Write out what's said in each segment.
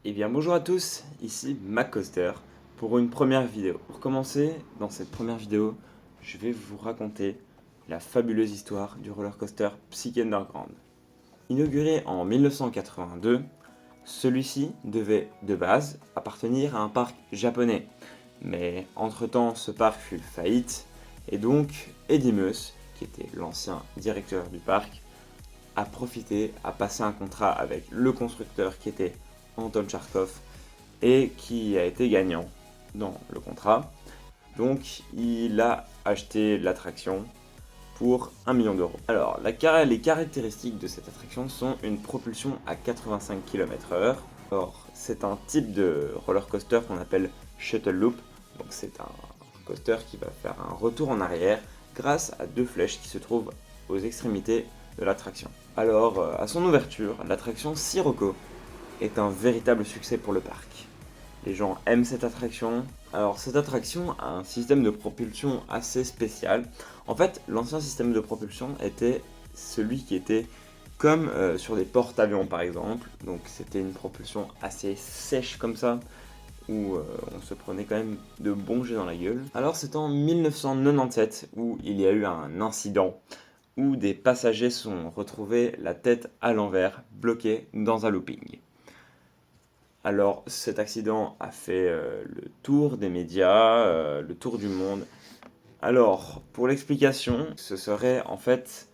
Eh bien bonjour à tous, ici MacCoaster pour une première vidéo. Pour commencer, dans cette première vidéo, je vais vous raconter la fabuleuse histoire du roller coaster Psyché Underground. Inauguré en 1982, celui-ci devait de base appartenir à un parc japonais. Mais entre-temps, ce parc fut faillite et donc Eddie Meus, qui était l'ancien directeur du parc, a passé un contrat avec le constructeur qui était Anton Tcharkov et qui a été gagnant dans le contrat. Donc il a acheté l'attraction pour 1 million d'euros. Alors les caractéristiques de cette attraction sont une propulsion à 85 km/h. Or c'est un type de roller coaster qu'on appelle shuttle loop. Donc c'est un coaster qui va faire un retour en arrière grâce à deux flèches qui se trouvent aux extrémités de l'attraction. Alors à son ouverture, l'attraction Sirocco est un véritable succès pour le parc. Les gens aiment cette attraction. Alors cette attraction a un système de propulsion assez spécial. En fait, l'ancien système de propulsion était celui qui était comme sur des porte-avions par exemple. Donc c'était une propulsion assez sèche comme ça, où on se prenait quand même de bons jets dans la gueule. Alors c'est en 1997 où il y a eu un incident où des passagers se sont retrouvés la tête à l'envers, bloqués dans un looping. Alors cet accident a fait le tour des médias, le tour du monde. Alors pour l'explication, ce serait en fait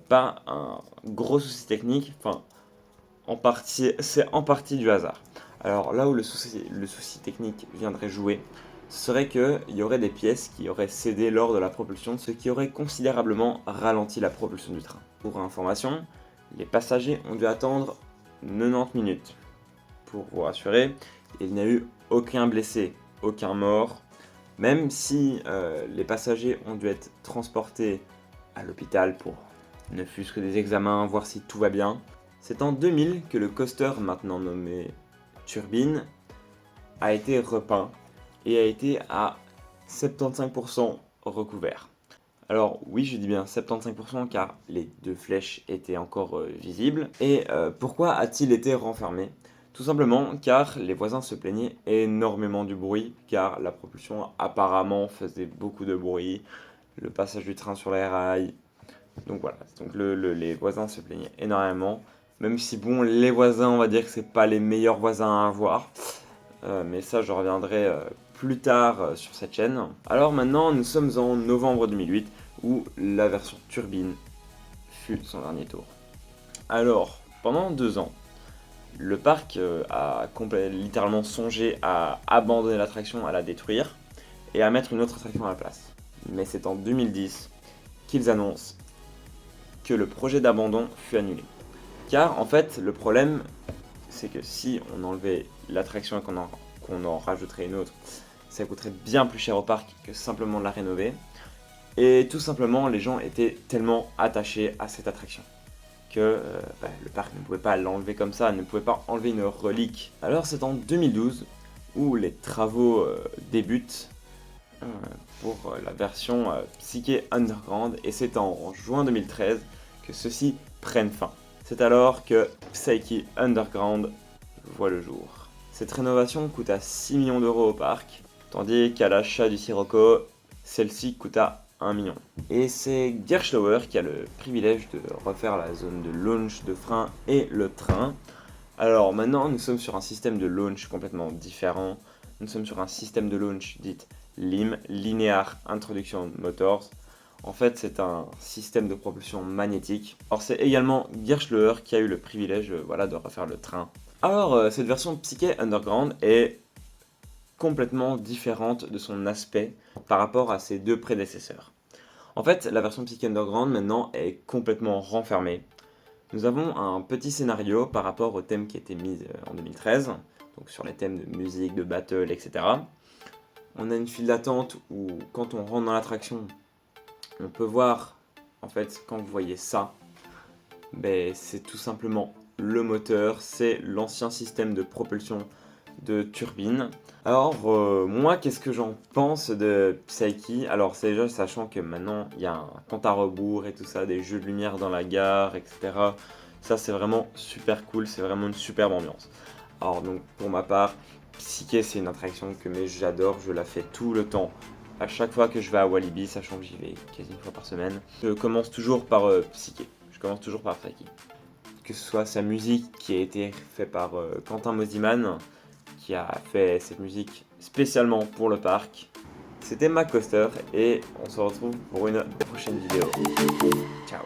pas un gros souci technique, enfin c'est en partie du hasard. Alors là où le souci technique viendrait jouer, ce serait qu'il y aurait des pièces qui auraient cédé lors de la propulsion, ce qui aurait considérablement ralenti la propulsion du train. Pour information, les passagers ont dû attendre 90 minutes. Pour vous rassurer, il n'y a eu aucun blessé, aucun mort, même si les passagers ont dû être transportés à l'hôpital pour ne fût-ce que des examens, voir si tout va bien. C'est en 2000 que le coaster, maintenant nommé Turbine, a été repeint et a été à 75% recouvert. Alors oui, je dis bien 75% car les deux flèches étaient encore visibles. Et pourquoi a-t-il été renfermé? Tout simplement car les voisins se plaignaient énormément du bruit, car la propulsion apparemment faisait beaucoup de bruit, le passage du train sur les rails. Donc voilà, donc les voisins se plaignaient énormément. Même si bon, les voisins, on va dire que c'est pas les meilleurs voisins à avoir. Mais ça, je reviendrai plus tard sur cette chaîne. Alors maintenant, nous sommes en novembre 2008, où la version turbine fut son dernier tour. Alors, pendant 2 ans, le parc a littéralement songé à abandonner l'attraction, à la détruire, et à mettre une autre attraction à la place. Mais c'est en 2010 qu'ils annoncent que le projet d'abandon fut annulé. Car en fait, le problème, c'est que si on enlevait l'attraction et qu'on en rajouterait une autre, ça coûterait bien plus cher au parc que simplement de la rénover. Et tout simplement, les gens étaient tellement attachés à cette attraction que le parc ne pouvait pas l'enlever comme ça, ne pouvait pas enlever une relique. Alors c'est en 2012 où les travaux débutent pour la version Psyché Underground, et c'est en juin 2013 que ceux-ci prennent fin. C'est alors que Psyché Underground voit le jour. Cette rénovation coûta 6 millions d'euros au parc, tandis qu'à l'achat du Sirocco, celle-ci coûta 1 million. Et c'est Gerstlauer qui a le privilège de refaire la zone de launch, de frein et le train. Alors maintenant, nous sommes sur un système de launch complètement différent. Nous sommes sur un système de launch dit LIM, Linear Introduction Motors. En fait, c'est un système de propulsion magnétique. Alors c'est également Gerstlauer qui a eu le privilège de refaire le train. Alors cette version Psyché Underground est complètement différente de son aspect par rapport à ses deux prédécesseurs. En fait, la version Psyché Underground maintenant est complètement renfermée. Nous avons un petit scénario par rapport au thème qui a été mis en 2013, donc sur les thèmes de musique, de battle, etc. On a une file d'attente où quand on rentre dans l'attraction, on peut voir, en fait, quand vous voyez ça, c'est tout simplement le moteur, c'est l'ancien système de propulsion de turbine. Alors moi, qu'est-ce que j'en pense de Psyché? Alors c'est déjà sachant que maintenant il y a un compte à rebours et tout ça, des jeux de lumière dans la gare, etc. Ça c'est vraiment super cool, c'est vraiment une superbe ambiance. Alors donc pour ma part, Psyché c'est une attraction que j'adore, je la fais tout le temps. À chaque fois que je vais à Walibi, sachant que j'y vais quasi une fois par semaine, je commence toujours par Psyché. Je commence toujours par Psyché. Que ce soit sa musique qui a été faite par Quentin Mosiman, qui a fait cette musique spécialement pour le parc. C'était Mac Coaster et on se retrouve pour une prochaine vidéo. Ciao.